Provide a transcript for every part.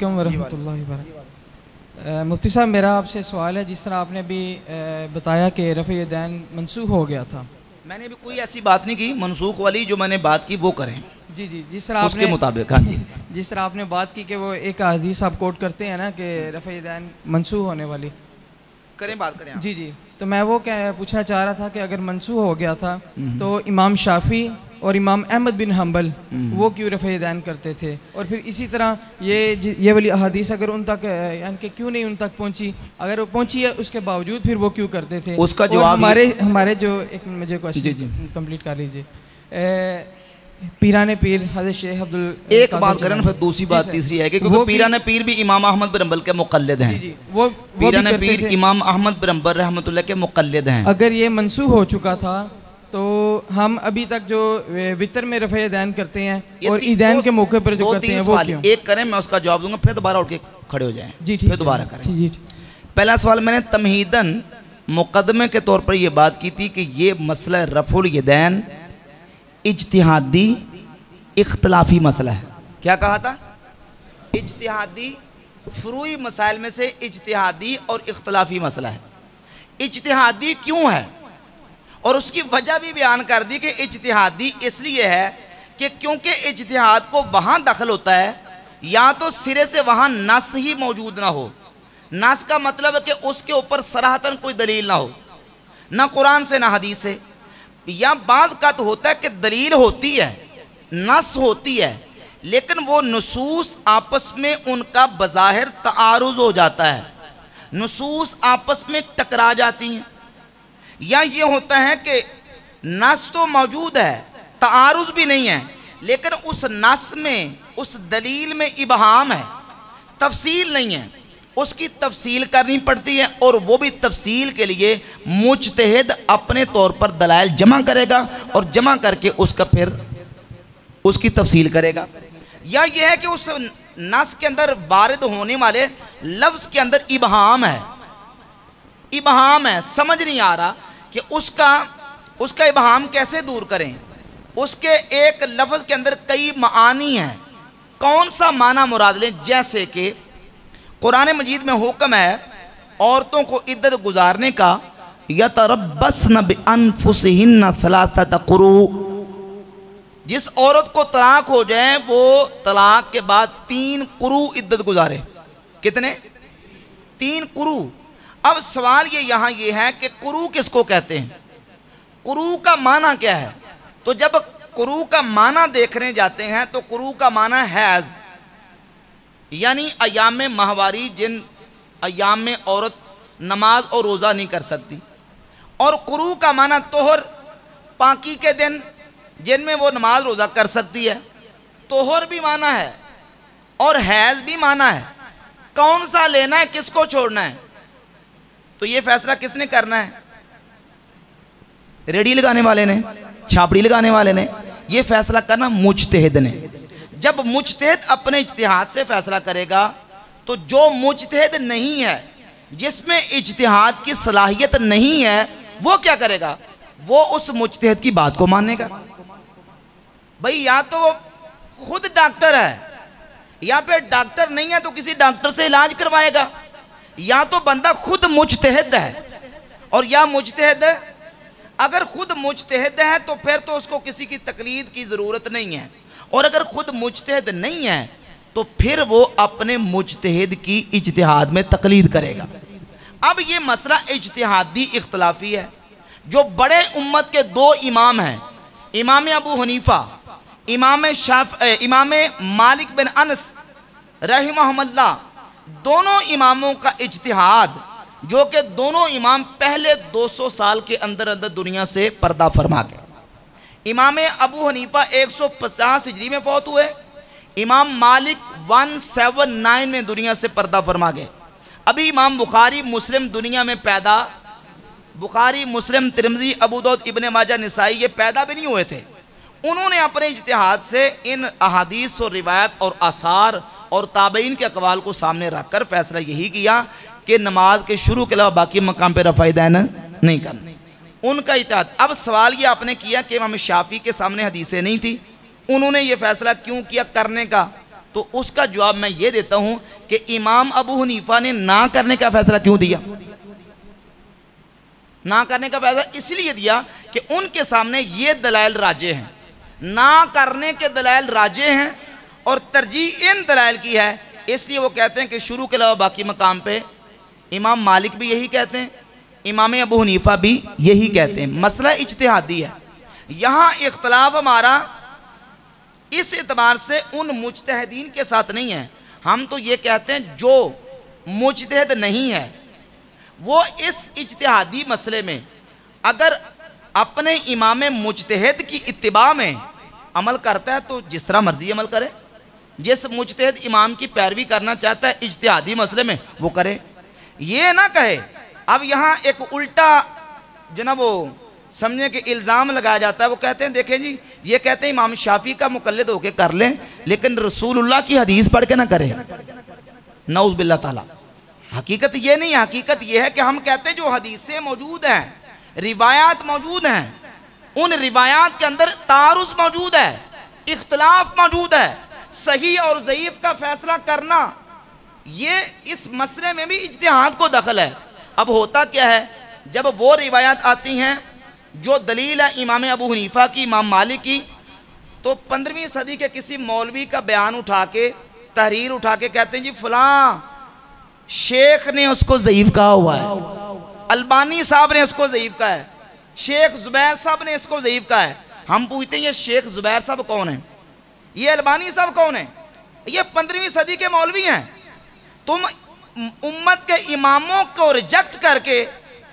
علیکم ورحمۃ اللہ وبرکاتہ۔ مفتی صاحب میرا آپ سے سوال ہے، جس طرح آپ نے ابھی بتایا کہ رفع یدین منسوخ ہو گیا تھا، میں نے بھی کوئی ایسی بات نہیں کی، منسوخ والی جو میں نے بات کی وہ کریں جی جی، جس طرح اس کے مطابق۔ ہاں جی، جس طرح آپ نے بات کی کہ وہ ایک حدیث آپ کوٹ کرتے ہیں نا کہ رفع یدین منسوخ ہونے والی، کریں بات کریں آپ۔ جی جی، تو میں وہ پوچھنا چاہ رہا تھا کہ اگر منسوخ ہو گیا تھا تو امام شافعی اور امام احمد بن حنبل وہ کیوں رفع یدین کرتے تھے؟ اور پھر اسی طرح یہ والی احادیث اگر ان تک یعنی کہ کیوں نہیں ان تک پہنچی، اگر وہ پہنچی ہے اس کے باوجود پھر وہ کیوں کرتے تھے؟ اس کا جواب ہمارے جو ایک مجھے کوشچن کمپلیٹ کر لیجیے، پیران پیر حضرت شیخ ایک بات کریں پھر دوسری بات تیسری ہے کہ کیونکہ پیران پیر بھی امام احمد بن حنبل کے مقلد ہیں، پیران پیر امام احمد بن حنبل رحمۃ اللہ کے مقلد ہیں۔ اگر یہ منسوخ ہو چکا تھا تو ہم ابھی تک جو وتر میں رفع یدین کرتے ہیں اور عیدین کے موقع پر جو کرتے ہیں وہ کیوں؟ ایک کریں، میں اس کا جواب دوں گا، پھر دوبارہ اٹھ کے کھڑے ہو جائیں، جی ٹھیک، پھر دوبارہ کریں۔ جی پہلا سوال میں نے تمہیداً مقدمے کے طور پر یہ بات کی تھی کہ یہ مسئلہ رفع الیدین اجتہادی اختلافی مسئلہ ہے۔ کیا کہا تھا؟ اجتہادی فروعی مسائل میں سے اجتہادی اور اختلافی مسئلہ ہے۔ اجتہادی کیوں ہے اور اس کی وجہ بھی بیان کر دی کہ اجتہادی اس لیے ہے کہ کیونکہ اجتہاد کو وہاں دخل ہوتا ہے یا تو سرے سے وہاں نص ہی موجود نہ ہو، نص کا مطلب ہے کہ اس کے اوپر صراحتاً کوئی دلیل نہ ہو، نہ قرآن سے نہ حدیث سے، یا بعض کا تو ہوتا ہے کہ دلیل ہوتی ہے، نص ہوتی ہے، لیکن وہ نصوص آپس میں ان کا بظاہر تعارض ہو جاتا ہے، نصوص آپس میں ٹکرا جاتی ہیں، یا یہ ہوتا ہے کہ نص تو موجود ہے، تعارض بھی نہیں ہے، لیکن اس نص میں اس دلیل میں ابہام ہے، تفصیل نہیں ہے، اس کی تفصیل کرنی پڑتی ہے، اور وہ بھی تفصیل کے لیے مجتہد اپنے طور پر دلائل جمع کرے گا اور جمع کر کے اس کا پھر اس کی تفصیل کرے گا۔ یا یہ ہے کہ اس نص کے اندر وارد ہونے والے لفظ کے اندر ابہام ہے، ابہام ہے، سمجھ نہیں آ رہا کہ اس کا ابہام کیسے دور کریں، اس کے ایک لفظ کے اندر کئی معانی ہیں، کون سا معنی مراد لیں؟ جیسے کہ قرآن مجید میں حکم ہے عورتوں کو عدت گزارنے کا، یتربصن بانفسہن ثلاثۃ قروء، جس عورت کو طلاق ہو جائے وہ طلاق کے بعد 3 قروء عدت گزارے۔ کتنے؟ 3 قروء۔ اب سوال یہاں یہ ہے کہ قروء کس کو کہتے ہیں؟ قروء کا معنی کیا ہے؟ تو جب قروء کا معنی دیکھنے جاتے ہیں تو قروء کا معنی حیض، یعنی ایام ماہواری، جن ایام میں عورت نماز اور روزہ نہیں کر سکتی، اور قروء کا معنی طہر، پاکی کے دن جن میں وہ نماز روزہ کر سکتی ہے، طہر بھی معنی ہے اور حیض بھی معنی ہے۔ کون سا لینا ہے، کس کو چھوڑنا ہے؟ تو یہ فیصلہ کس نے کرنا ہے؟ ریڈی لگانے والے نے، چھاپڑی لگانے والے نے، یہ فیصلہ کرنا مجتہد نے۔ جب مجتہد اپنے اجتہاد سے فیصلہ کرے گا تو جو مجتہد نہیں ہے، جس میں اجتہاد کی صلاحیت نہیں ہے، وہ کیا کرے گا؟ وہ اس مجتہد کی بات کو مانے گا۔ بھئی یا تو وہ خود ڈاکٹر ہے، یا پھر ڈاکٹر نہیں ہے تو کسی ڈاکٹر سے علاج کروائے گا، یا تو بندہ خود مجتہد ہے، اور یا مجتہد ہے، اگر خود مجتہد ہے تو پھر تو اس کو کسی کی تقلید کی ضرورت نہیں ہے، اور اگر خود مجتہد نہیں ہے تو پھر وہ اپنے مجتہد کی اجتہاد میں تقلید کرے گا۔ اب یہ مسئلہ اجتہادی اختلافی ہے، جو بڑے امت کے 2 امام ہیں، امام ابو حنیفہ، امام مالک بن انس رحمہم اللہ، دونوں اماموں کا اجتہاد، جو کہ دونوں امام پہلے 200 سال کے اندر دنیا سے پردہ فرما گئے۔ امام ابو حنیفہ 150 ہجری میں فوت ہوئے، امام مالک 179 میں دنیا سے پردہ فرما گئے۔ ابھی امام بخاری مسلم دنیا میں پیدا، بخاری مسلم ترمذی ابو داؤد ابن ماجہ نسائی یہ پیدا بھی نہیں ہوئے تھے۔ انہوں نے اپنے اجتہاد سے ان احادیث اور روایت اور آثار اور تابعین کے اقوال کو سامنے رکھ کر فیصلہ یہی کیا کہ نماز کے شروع کے علاوہ باقی مقام پہ رفع یدین نہیں کرنا، ان کا اجتہاد۔ اب سوال یہ آپ نے کیا کہ امام شافعی کے سامنے حدیثیں نہیں تھی، انہوں نے یہ فیصلہ کیوں کیا کرنے کا؟ تو اس کا جواب میں یہ دیتا ہوں کہ امام ابو حنیفہ نے نہ کرنے کا فیصلہ کیوں دیا؟ نہ کرنے کا فیصلہ اس لیے دیا کہ ان کے سامنے یہ دلائل راجح ہیں، نہ کرنے کے دلائل راجح ہیں اور ترجیح ان دلائل کی ہے، اس لیے وہ کہتے ہیں کہ شروع کے علاوہ باقی مقام پہ امام مالک بھی یہی کہتے ہیں، امام ابو حنیفہ بھی یہی کہتے ہیں۔ مسئلہ اجتہادی ہے، یہاں اختلاف ہمارا اس اعتبار سے ان مجتہدین کے ساتھ نہیں ہے، ہم تو یہ کہتے ہیں جو مجتہد نہیں ہے وہ اس اجتہادی مسئلے میں اگر اپنے امام مجتہد کی اتباع میں عمل کرتا ہے تو جس طرح مرضی عمل کرے، جس مجتہد امام کی پیروی کرنا چاہتا ہے اجتہادی مسئلے میں وہ کرے، یہ نہ کہے۔ اب یہاں ایک الٹا جناب وہ سمجھے کہ الزام لگایا جاتا ہے، وہ کہتے ہیں دیکھیں جی یہ کہتے ہیں امام شافعی کا مقلد ہو کے کر لیں لیکن رسول اللہ کی حدیث پڑھ کے نہ کرے، نعوذ باللہ تعالی۔ حقیقت یہ نہیں ہے، حقیقت یہ ہے کہ ہم کہتے ہیں جو حدیثیں موجود ہیں، روایات موجود ہیں، ان روایات کے اندر تعارض موجود ہے، اختلاف موجود ہے، صحیح اور ضعیف کا فیصلہ کرنا یہ اس مسئلے میں بھی اجتہاد کو دخل ہے۔ اب ہوتا کیا ہے جب وہ روایات آتی ہیں جو دلیل ہے امام ابو حنیفہ کی، امام مالک کی، تو 15ویں صدی کے کسی مولوی کا بیان اٹھا کے تحریر اٹھا کے کہتے ہیں جی فلاں شیخ نے اس کو ضعیف کہا ہوا ہے، البانی صاحب نے اس کو ضعیف کہا ہے، شیخ زبیر صاحب نے اس کو ضعیف کہا ہے۔ ہم پوچھتے ہیں یہ شیخ زبیر صاحب کون ہیں، یہ البانی صاحب کون ہیں؟ یہ 15ویں صدی کے مولوی ہیں۔ تم امت کے اماموں کو ریجیکٹ کر کے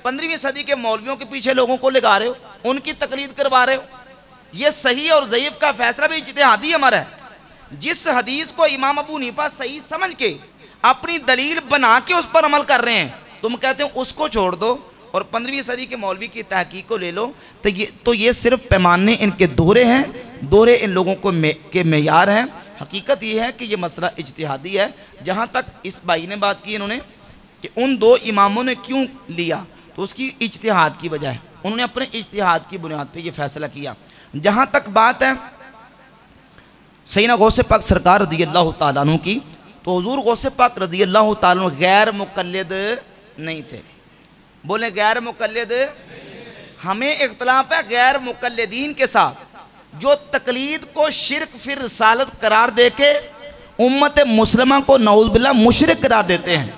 15ویں صدی کے مولویوں کے پیچھے لوگوں کو لگا رہے ہو، ان کی تقلید کروا رہے ہو۔ یہ صحیح اور ضعیف کا فیصلہ بھی اجتہادی ہمارا ہے۔ جس حدیث کو امام ابو حنیفہ صحیح سمجھ کے اپنی دلیل بنا کے اس پر عمل کر رہے ہیں، تم کہتے ہیں اس کو چھوڑ دو اور 15ویں صدی کے مولوی کی تحقیق کو لے لو، تو یہ صرف پیمانے ان کے دوہرے ہیں، دوہرے ان لوگوں کے معیار ہیں۔ حقیقت یہ ہے کہ یہ مسئلہ اجتہادی ہے۔ جہاں تک اس بھائی نے بات کی انہوں نے کہ ان دو اماموں نے کیوں لیا، تو اس کی اجتہاد کی وجہ ہے، انہوں نے اپنے اجتہاد کی بنیاد پہ یہ فیصلہ کیا۔ جہاں تک بات ہے سیدنا غوث پاک سرکار رضی اللہ تعالیٰ عنہ کی، تو حضور غوث پاک رضی اللہ تعالیٰ عنہ غیر مقلد نہیں تھے۔ بولیں غیر مقلد۔ ہمیں اختلاف ہے غیر مقلدین کے ساتھ جو تقلید کو شرک فی رسالت قرار دے کے امت مسلمہ کو نعوذ باللہ مشرک قرار دیتے ہیں،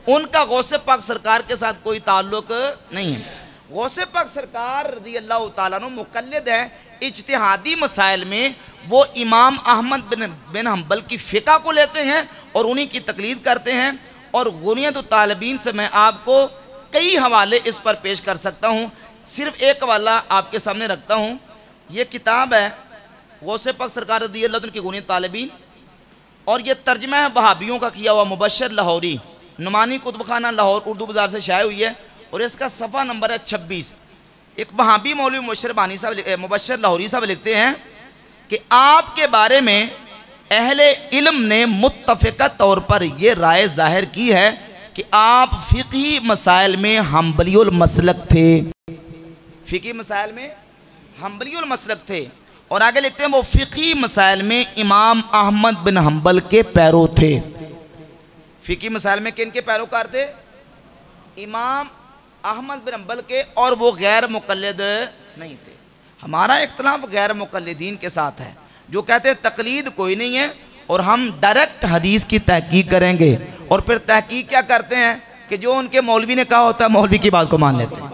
ان کا غوث پاک سرکار کے ساتھ کوئی تعلق نہیں ہے۔ غوث پاک سرکار رضی اللہ تعالیٰ عنہ مقلد ہیں اجتہادی مسائل میں، وہ امام احمد بن حنبل کی فقہ کو لیتے ہیں اور انہی کی تقلید کرتے ہیں۔ اور غنیت الطالبین سے میں آپ کو کئی حوالے اس پر پیش کر سکتا ہوں، صرف ایک حوالہ آپ کے سامنے رکھتا ہوں۔ یہ کتاب ہے غوث پاک سرکار رضی اللہ عنہ کی غنیت الطالبین، اور یہ ترجمہ ہے وہابیوں کا کیا ہوا مبشر لاہوری، نعمانی کتب خانہ لاہور اردو بازار سے شائع ہوئی ہے، اور اس کا صفحہ نمبر ہے 26۔ ایک وہابی مولوی مبشر لاہوری صاحب لکھتے ہیں کہ آپ کے بارے میں اہل علم نے متفقہ طور پر یہ رائے ظاہر کی ہے کہ آپ فقہی مسائل میں حنبلی المسلک تھے، فقہی مسائل میں حنبلی المسلک تھے، اور آگے لکھتے ہیں وہ فقہی مسائل میں امام احمد بن حنبل کے پیرو تھے۔ فقہی مسائل میں کن کے پیروکار تھے؟ امام احمد بن حنبل کے، اور وہ غیر مقلد نہیں تھے۔ ہمارا اختلاف غیر مقلدین کے ساتھ ہے جو کہتے ہیں تقلید کوئی نہیں ہے اور ہم ڈائریکٹ حدیث کی تحقیق کریں گے، اور پھر تحقیق کیا کرتے ہیں کہ جو ان کے مولوی نے کہا ہوتا ہے مولوی کی بات کو مان لیتے ہیں۔